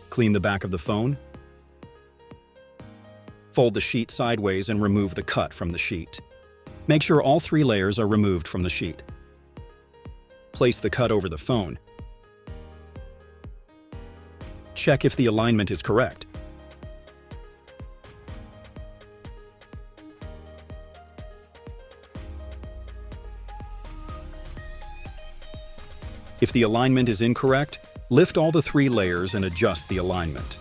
Clean the back of the phone. Fold the sheet sideways and remove the cut from the sheet. Make sure all 3 layers are removed from the sheet. Place the cut over the phone. Check if the alignment is correct. If the alignment is incorrect, lift all the 3 layers and adjust the alignment.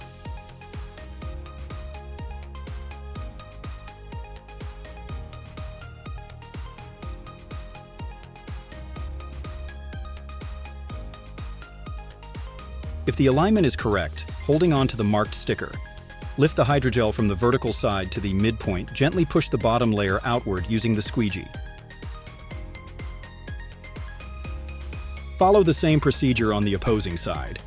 If the alignment is correct, holding on to the marked sticker, lift the hydrogel from the vertical side to the midpoint, gently push the bottom layer outward using the squeegee. Follow the same procedure on the opposing side.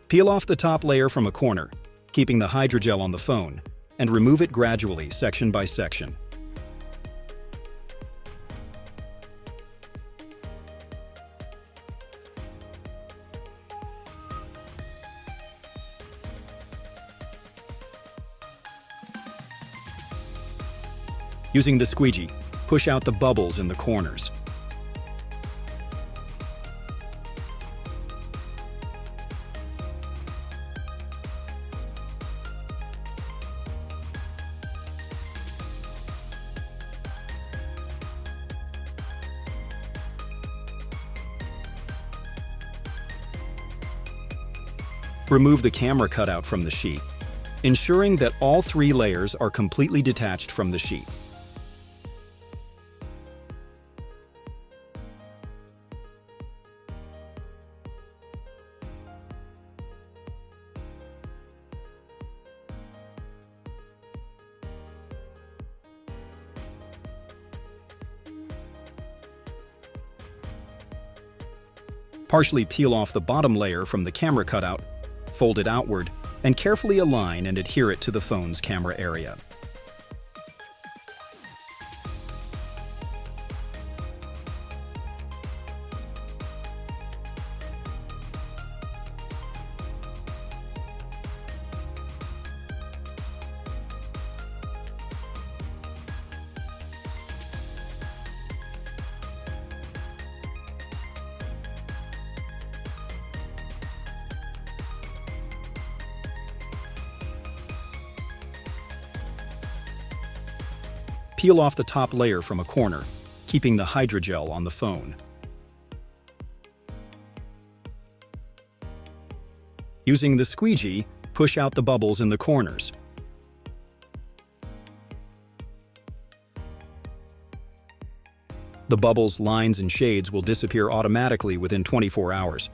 Peel off the top layer from a corner, keeping the hydrogel on the phone, and remove it gradually, section by section. Using the squeegee, push out the bubbles in the corners. Remove the camera cutout from the sheet, ensuring that all 3 layers are completely detached from the sheet. Partially peel off the bottom layer from the camera cutout, fold it outward, and carefully align and adhere it to the phone's camera area. Peel off the top layer from a corner, keeping the hydrogel on the phone. Using the squeegee, push out the bubbles in the corners. The bubbles, lines, and shades will disappear automatically within 24 hours.